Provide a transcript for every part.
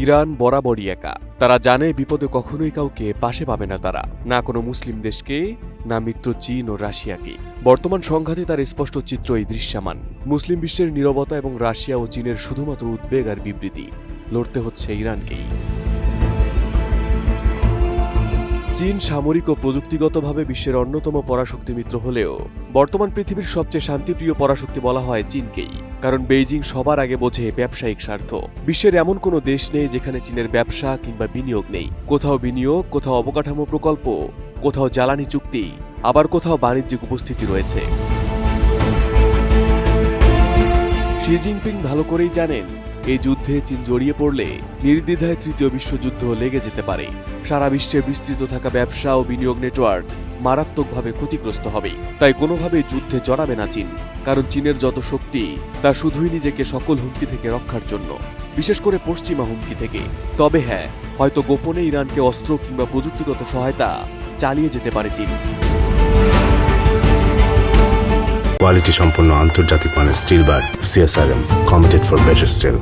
Iran বরাবরই একা। তারা জানে বিপদে কখনোই কাউকে পাশে পাবে না তারা, না কোনো মুসলিম দেশকে, না মিত্র চীন ও রাশিয়াকে। বর্তমান সংঘাতে তার স্পষ্ট চিত্রই দৃশ্যমান। মুসলিম বিশ্বের নীরবতা এবং রাশিয়া ও চীনের শুধুমাত্র উদ্বেগ আর বিবৃতি। লড়তে হচ্ছে ইরানকেই। চীন সামরিক ও প্রযুক্তিগতভাবে বিশ্বের অন্যতম পরাশক্তি মিত্র হলেও বর্তমান পৃথিবীর সবচেয়ে শান্তিপ্রিয় পরাশক্তি বলা হয় চীনকেই। কারণ বেইজিং সবার আগে বোঝে ব্যবসায়িক স্বার্থ। বিশ্বের এমন কোনো দেশ নেই যেখানে চীনের ব্যবসা কিংবা বিনিয়োগ নেই। কোথাও বিনিয়োগ, কোথাও অবকাঠামো প্রকল্প, কোথাও জ্বালানি চুক্তি, আবার কোথাও বাণিজ্যিক উপস্থিতি রয়েছে। শি জিনপিং ভালো করেই জানেন, এই যুদ্ধে চীন জড়িয়ে পড়লে নির্দ্বিধায় তৃতীয় বিশ্বযুদ্ধ লেগে যেতে পারে। সারা বিশ্বে বিস্তৃত থাকা ব্যবসা ও বিনিয়োগ নেটওয়ার্ক মারাত্মকভাবে ক্ষতিগ্রস্ত হবে। তাই কোনোভাবেই যুদ্ধে জড়াবে না চীন। কারণ চীনের যত শক্তি তা শুধুই নিজেকে সকল হুমকি থেকে রক্ষার জন্য, বিশেষ করে পশ্চিমা হুমকি থেকে। তবে হ্যাঁ, হয়তো গোপনে ইরানকে অস্ত্র কিংবা প্রযুক্তিগত সহায়তা চালিয়ে যেতে পারে চীন। কোয়ালিটি সম্পন্ন আন্তর্জাতিক মানের still bar CSRM, committed for better still.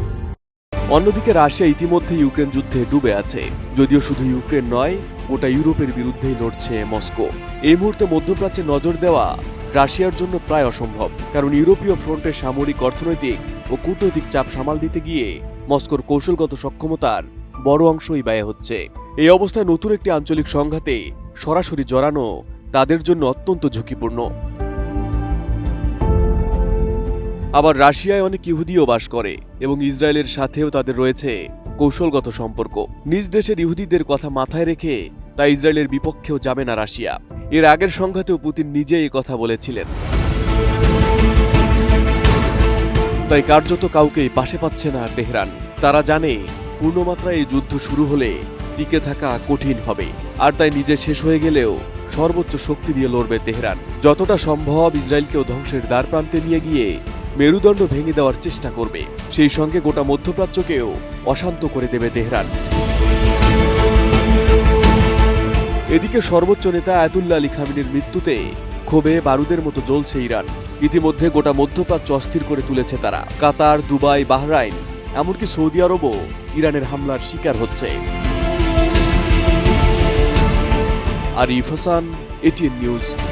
অন্যদিকে রাশিয়া ইতিমধ্যে ইউক্রেন যুদ্ধে ডুবে আছে। যদিও শুধু ইউক্রেন নয়, গোটা ইউরোপের বিরুদ্ধেই লড়ছে মস্কো। এই মুহূর্তে মধ্যপ্রাচ্যে নজর দেওয়া রাশিয়ার জন্য প্রায় অসম্ভব। কারণ ইউরোপীয় ফ্রন্টে সামরিক, অর্থনৈতিক ও কূটনৈতিক চাপ সামাল দিতে গিয়ে মস্কোর কৌশলগত সক্ষমতার বড় অংশই ব্যয় হচ্ছে। এই অবস্থায় নতুন একটি আঞ্চলিক সংঘাতে সরাসরি জড়ানো তাদের জন্য অত্যন্ত ঝুঁকিপূর্ণ। আবার রাশিয়ায় অনেক ইহুদিও বাস করে এবং ইসরায়েলের সাথেও তাদের রয়েছে কৌশলগত সম্পর্ক। নিজ দেশের ইহুদিদের কথা মাথায় রেখে তা ইসরায়েলের বিপক্ষেও যাবে না রাশিয়া। এর আগের সংঘাতেও পুতিন নিজে এই কথা বলেছিলেন। তাই কার্যত কাউকেই পাশে পাচ্ছে না তেহরান। তারা জানে পূর্ণমাত্রায় এই যুদ্ধ শুরু হলে টিকে থাকা কঠিন হবে। আর তাই নিজে শেষ হয়ে গেলেও সর্বোচ্চ শক্তি দিয়ে লড়বে তেহরান। যতটা সম্ভব ইসরায়েলকেও ধ্বংসের দ্বার প্রান্তে নিয়ে গিয়ে মেরুদণ্ড ভেঙে দেওয়ার চেষ্টা করবে। সেই সঙ্গে গোটা মধ্যপ্রাচ্যকেও অশান্ত করে দেবে তেহরান। এদিকে সর্বোচ্চ নেতা আয়াতুল্লাহ আলী খামেনির মৃত্যুতে ক্ষোভে বারুদের মতো জ্বলছে ইরান। ইতিমধ্যে গোটা মধ্যপ্রাচ্য অস্থির করে তুলেছে তারা। কাতার, দুবাই, বাহরাইন, এমনকি সৌদি আরবও ইরানের হামলার শিকার হচ্ছে। Arif Hasan, ATN news.